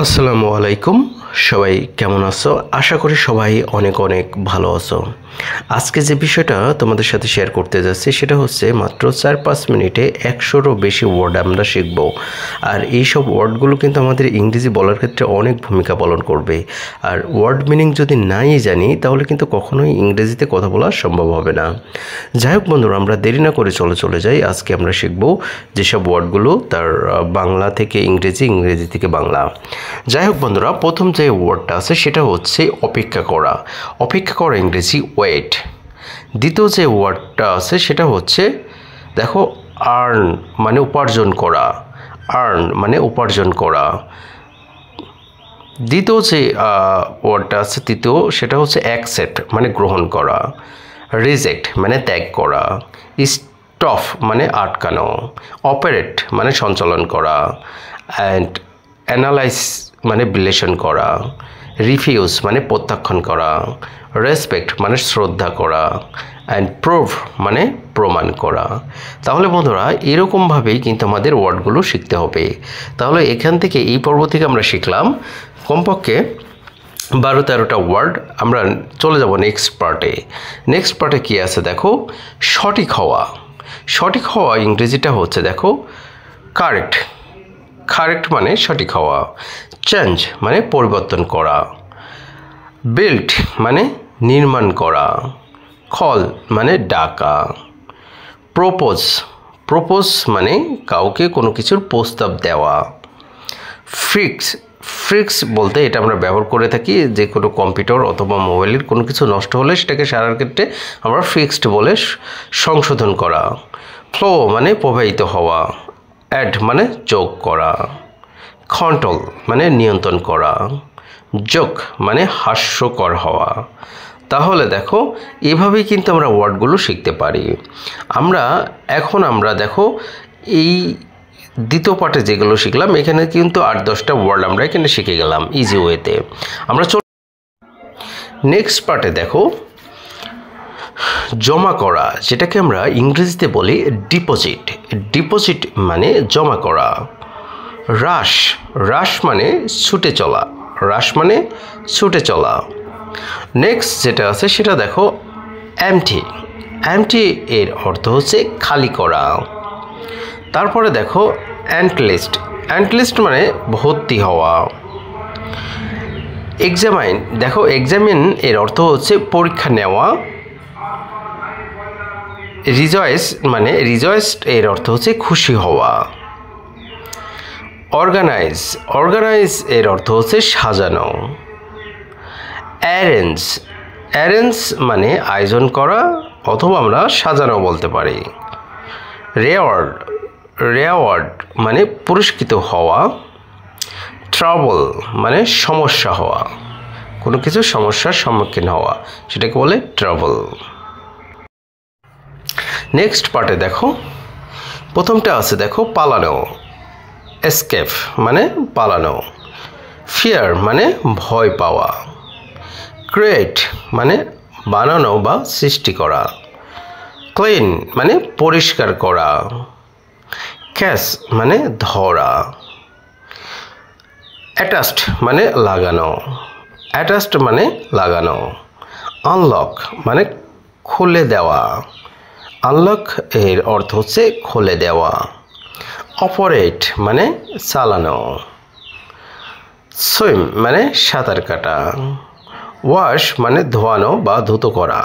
আসসালামু আলাইকুম। সবাই কেমন আছো? আশা করি সবাই অনেক অনেক ভালো আছো। আজকে যে বিষয়টা তোমাদের সাথে শেয়ার করতে যাচ্ছি সেটা হচ্ছে মাত্র 4-5 মিনিটে 100-রও বেশি ওয়ার্ড আমরা শিখব। আর এই সব ওয়ার্ডগুলো কিন্তু আমাদের ইংরেজি বলার ক্ষেত্রে অনেক ভূমিকা পালন করবে। আর ওয়ার্ড মিনিং যদি নাই জানি তাহলে কিন্তু কখনোই ইংরেজিতে কথা বলা সম্ভব হবে না। যাই হোক বন্ধুরা, আমরা দেরি না করে চলে যাই। আজকে আমরা শিখব যেসব ওয়ার্ডগুলো তার বাংলা থেকে ইংরেজি, ইংরেজি থেকে বাংলা। যাই হোক বন্ধুরা, প্রথম যে ওয়ার্ডটা আছে সেটা হচ্ছে অপেক্ষা করা। অপেক্ষা করা ইংরেজি ওয়েট। দ্বিতীয় যে ওয়ার্ডটা আছে সেটা হচ্ছে দেখো আর্ন মানে উপার্জন করা। আর্ন মানে উপার্জন করা। দ্বিতীয় যে ওয়ার্ডটা আছে তৃতীয় সেটা হচ্ছে অ্যাকসেপ্ট মানে গ্রহণ করা। রিজেক্ট মানে ত্যাগ করা। স্টপ মানে আটকানো। অপারেট মানে সঞ্চালন করা। অ্যান্ড অ্যানালাইজ মানে বিশ্লেষণ করা। রিফিউজ মানে প্রত্যাখ্যান করা। রেসপেক্ট মানে শ্রদ্ধা করা। অ্যান্ড প্রুভ মানে প্রমাণ করা। তাহলে বন্ধুরা এরকমভাবেই কিন্তু আমাদের ওয়ার্ডগুলো শিখতে হবে। তাহলে এখান থেকে এই পর্ব থেকে আমরা শিখলাম কমপক্ষে 12-13টা ওয়ার্ড। আমরা চলে যাব নেক্সট পার্টে। নেক্সট পার্টে কী আছে দেখো, সঠিক হওয়া। সঠিক হওয়া ইংরেজিটা হচ্ছে দেখো কারেক্ট। কারেক্ট মানে সঠিক হওয়া। চেঞ্জ মানে পরিবর্তন করা। বিল্ড মানে নির্মাণ করা। কল মানে ডাকা। প্রপোজ, প্রপোজ মানে কাউকে কোনো কিছুর প্রস্তাব দেওয়া। ফিক্স, ফিক্স বলতে এটা আমরা ব্যবহার করে থাকি যে কোনো কম্পিউটার অথবা মোবাইলের কোনো কিছু নষ্ট হলে সেটাকে সারার ক্ষেত্রে আমরা ফিক্সড বলে সংশোধন করা। ফ্লো মানে প্রবাহিত হওয়া। অ্যাড মানে যোগ করা। কন্ট্রোল মানে নিয়ন্ত্রণ করা। জোক মানে হাস্যকর হওয়া। তাহলে দেখো এভাবেই কিন্তু আমরা ওয়ার্ডগুলো শিখতে পারি। এখন আমরা দেখো এই দ্বিতীয় পার্টে যেগুলো শিখলাম এখানে কিন্তু 8-10টা ওয়ার্ড আমরা এখানে শিখে গেলাম ইজি ওয়েতে। আমরা নেক্সট পার্টে দেখো জমা করা, যেটাকে আমরা ইংরেজিতে বলি ডিপোজিট। ডিপোজিট মানে জমা করা। হ্রাস, হ্রাস মানে ছুটে চলা। হ্রাস মানে ছুটে চলা। নেক্সট যেটা আছে সেটা দেখো এমটি। এমটি এর অর্থ হচ্ছে খালি করা। তারপরে দেখো অ্যান্টলিস্ট। অ্যান্টলিস্ট মানে ভর্তি হওয়া। এক্সামাইন, দেখো এক্সামিন এর অর্থ হচ্ছে পরীক্ষা নেওয়া। রিজয়েস মানে রিজয়েসড এর অর্থ হচ্ছে খুশি হওয়া। অর্গানাইজ, অর্গানাইজ এর অর্থ হচ্ছে সাজানো। অ্যারেঞ্জ, অ্যারেঞ্জ মানে আয়োজন করা অথবা আমরা সাজানো বলতে পারি। রেওয়ার্ড, রেওয়ার্ড মানে পুরস্কৃত হওয়া। ট্রাবল মানে সমস্যা হওয়া, কোনো কিছু সমস্যার সম্মুখীন হওয়া, সেটাকে বলে ট্রাবল। নেক্সট পার্টে দেখো প্রথমটা আছে দেখো পালানো। এসকেপ মানে পালানো। ফিয়ার মানে ভয় পাওয়া। ক্রিয়েট মানে বানানো বা সৃষ্টি করা। ক্লিন মানে পরিষ্কার করা। ক্যাচ মানে ধরা। অ্যাটাচড মানে লাগানো। অ্যাটাচড মানে লাগানো। আনলক মানে খুলে দেওয়া। আনলক এর অর্থ হচ্ছে খুলে দেওয়া। অপারেট মানে চালানো। সুইম মানে সাঁতার কাটা। ওয়াশ মানে ধোয়ানো বা ধুতো করা।